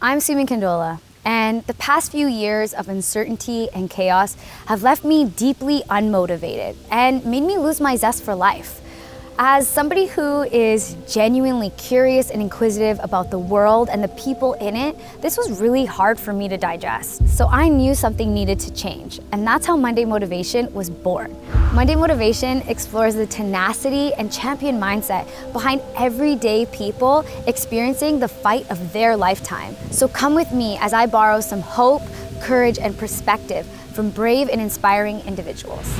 I'm Summan Kandola, and the past few years of uncertainty and chaos have left me deeply unmotivated and made me lose my zest for life. As somebody who is genuinely curious and inquisitive about the world and the people in it, this was really hard for me to digest. So I knew something needed to change, and that's how Monday Motivation was born. Monday Motivation explores the tenacity and champion mindset behind everyday people experiencing the fight of their lifetime. So come with me as I borrow some hope, courage, and perspective from brave and inspiring individuals.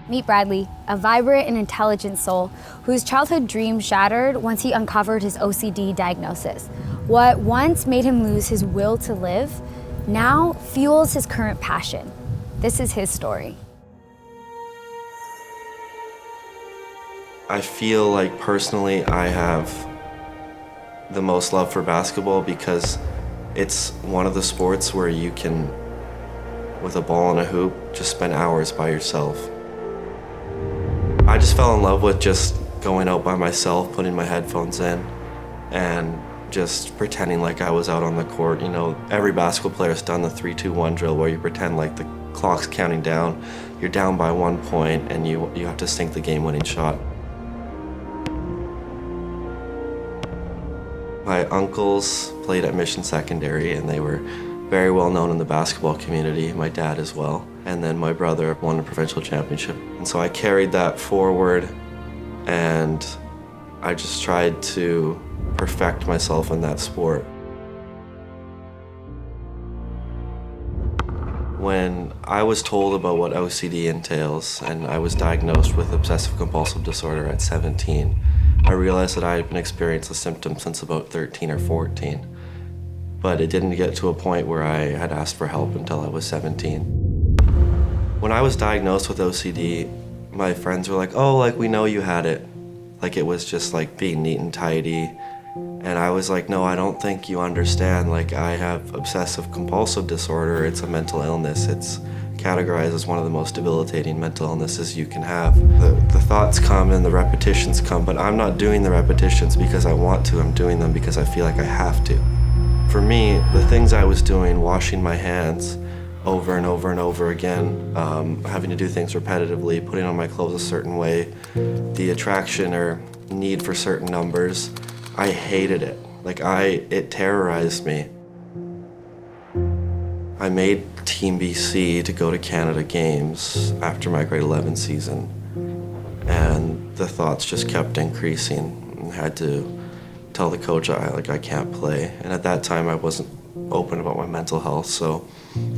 Meet Bradley, a vibrant and intelligent soul whose childhood dream shattered once he uncovered his OCD diagnosis. What once made him lose his will to live now fuels his current passion. This is his story. I feel like personally I have the most love for basketball because it's one of the sports where you can, with a ball and a hoop, just spend hours by yourself. I just fell in love with just going out by myself, putting my headphones in, and just pretending like I was out on the court. You know, every basketball player's done the 3-2-1 drill where you pretend like the clock's counting down, you're down by 1 point, and you have to sink the game-winning shot. My uncles played at Mission Secondary, and they were very well known in the basketball community, my dad as well. And then my brother won a provincial championship. And so I carried that forward, and I just tried to perfect myself in that sport. When I was told about what OCD entails, and I was diagnosed with obsessive compulsive disorder at 17, I realized that I had been experiencing the symptoms since about 13 or 14. But it didn't get to a point where I had asked for help until I was 17. When I was diagnosed with OCD, my friends were like, oh, like, we know you had it. Like, it was just like being neat and tidy. And I was like, no, I don't think you understand. Like, I have obsessive compulsive disorder. It's a mental illness. It's categorized as one of the most debilitating mental illnesses you can have. The thoughts come and the repetitions come, but I'm not doing the repetitions because I want to. I'm doing them because I feel like I have to. For me, the things I was doing, washing my hands over and over and over again, having to do things repetitively, putting on my clothes a certain way, the attraction or need for certain numbers, I hated it. Like, it terrorized me. I made Team BC to go to Canada Games after my grade 11 season, and the thoughts just kept increasing. I had to tell the coach I can't play, and at that time I wasn't open about my mental health, so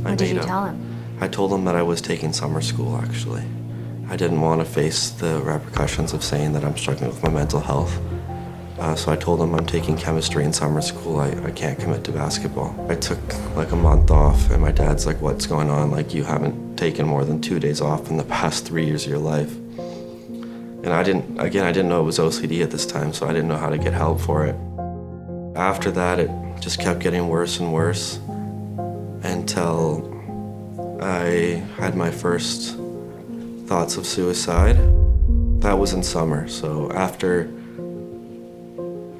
What did you tell him? I told him that I was taking summer school, actually. I didn't want to face the repercussions of saying that I'm struggling with my mental health. So I told him I'm taking chemistry in summer school, I can't commit to basketball. I took like a month off, and my dad's like, what's going on? Like, you haven't taken more than 2 days off in the past 3 years of your life. And I didn't know it was OCD at this time, so I didn't know how to get help for it. After that, it just kept getting worse and worse until I had my first thoughts of suicide. That was in summer, so after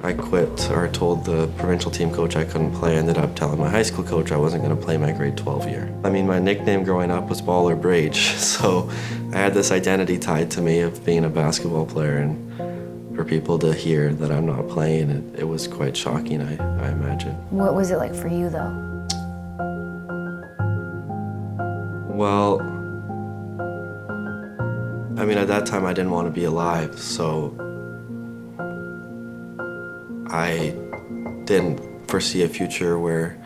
I quit or told the provincial team coach I couldn't play, I ended up telling my high school coach I wasn't going to play my grade 12 year. I mean, my nickname growing up was Baller Brage, so I had this identity tied to me of being a basketball player, and for people to hear that I'm not playing, it was quite shocking, I imagine. What was it like for you, though? Well, I mean, at that time I didn't want to be alive, so I didn't foresee a future where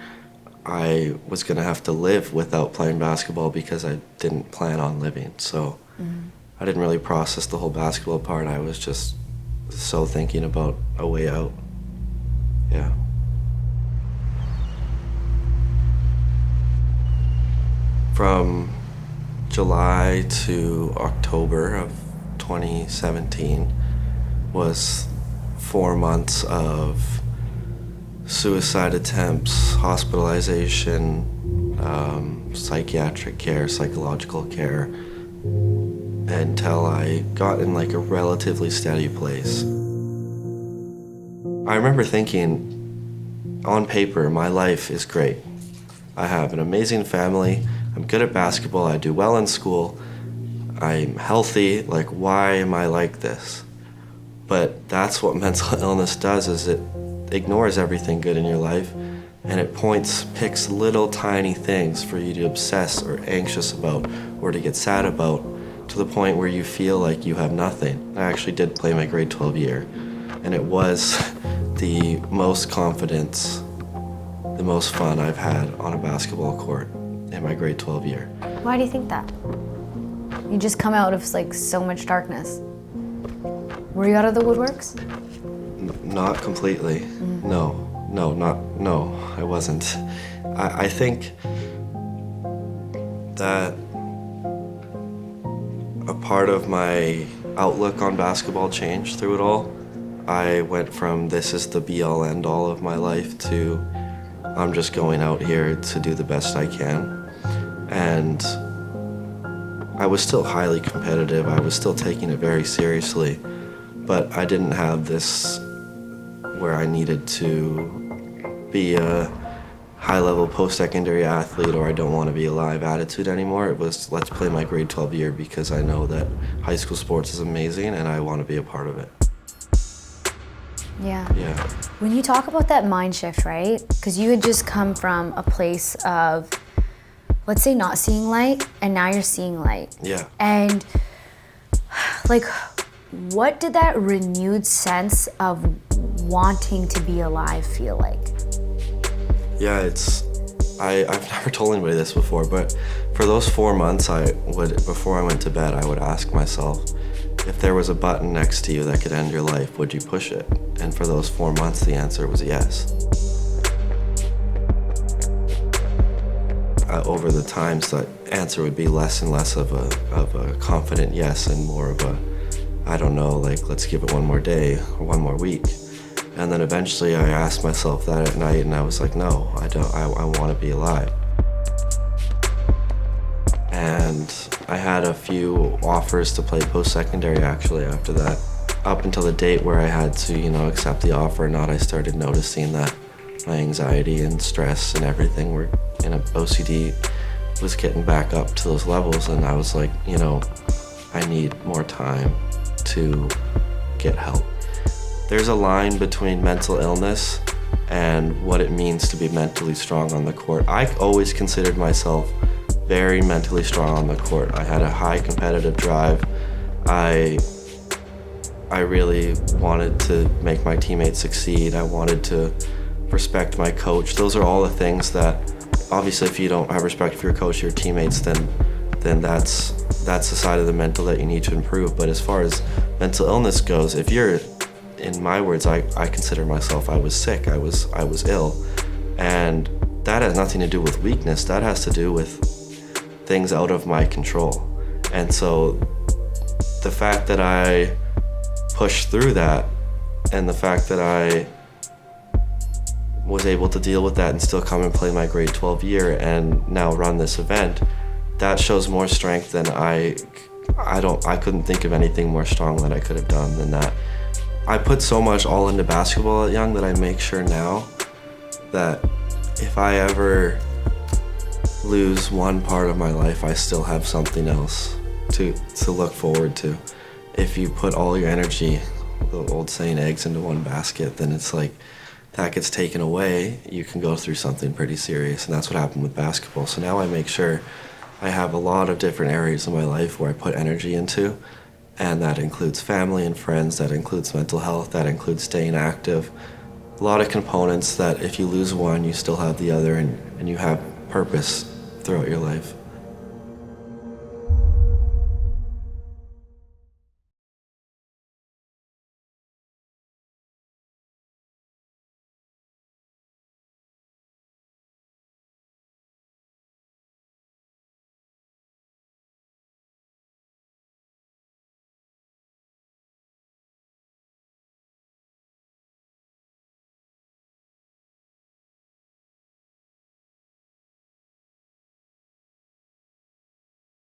I was going to have to live without playing basketball because I didn't plan on living. So I didn't really process the whole basketball part. I was just so thinking about a way out. Yeah. From July to October of 2017 was 4 months of suicide attempts, hospitalization, psychiatric care, psychological care, until I got in like a relatively steady place. I remember thinking on paper, my life is great. I have an amazing family. I'm good at basketball. I do well in school. I'm healthy. Like, why am I like this? But that's what mental illness does, is it ignores everything good in your life, and it picks little tiny things for you to obsess or anxious about or to get sad about, to the point where you feel like you have nothing. I actually did play my grade 12 year, and it was the most confidence, the most fun I've had on a basketball court in my grade 12 year. Why do you think that? You just come out of like so much darkness. Were you out of the woodworks? Not completely. No, I wasn't. I think that a part of my outlook on basketball changed through it all. I went from this is the be-all end-all of my life to I'm just going out here to do the best I can. And I was still highly competitive. I was still taking it very seriously, but I didn't have this where I needed to be a high-level post-secondary athlete or I don't want to be alive attitude anymore. It was, let's play my grade 12 year because I know that high school sports is amazing and I want to be a part of it. Yeah. Yeah. When you talk about that mind shift, right? Because you had just come from a place of, let's say, not seeing light, and now you're seeing light. Yeah. And like, what did that renewed sense of wanting to be alive feel like? Yeah, I've never told anybody this before, but for those 4 months, before I went to bed, I would ask myself, if there was a button next to you that could end your life, would you push it? And for those 4 months, the answer was yes. Over the times, the answer would be less and less of a confident yes and more of a, I don't know, like, let's give it one more day or one more week. And then eventually I asked myself that at night and I was like, no, I don't, I want to be alive. And I had a few offers to play post-secondary actually after that. Up until the date where I had to, accept the offer or not, I started noticing that my anxiety and stress and everything were in OCD was getting back up to those levels, and I was like, I need more time to get help. There's a line between mental illness and what it means to be mentally strong on the court. I always considered myself very mentally strong on the court. I had a high competitive drive. I really wanted to make my teammates succeed. I wanted to respect my coach. Those are all the things that, obviously, if you don't have respect for your coach, your teammates, then that's the side of the mental that you need to improve. But as far as mental illness goes, if you're, in my words, I consider myself, I was sick, I was ill. And that has nothing to do with weakness, that has to do with things out of my control. And so the fact that I pushed through that and the fact that I was able to deal with that and still come and play my grade 12 year and now run this event, that shows more strength than I couldn't think of anything more strong that I could have done than that. I put so much all into basketball at young that I make sure now that if I ever lose one part of my life, I still have something else to look forward to. If you put all your energy, the old saying, eggs into one basket, then it's like that gets taken away, you can go through something pretty serious, and that's what happened with basketball. So now I make sure I have a lot of different areas of my life where I put energy into, and that includes family and friends, that includes mental health, that includes staying active. A lot of components that if you lose one, you still have the other, and you have purpose throughout your life.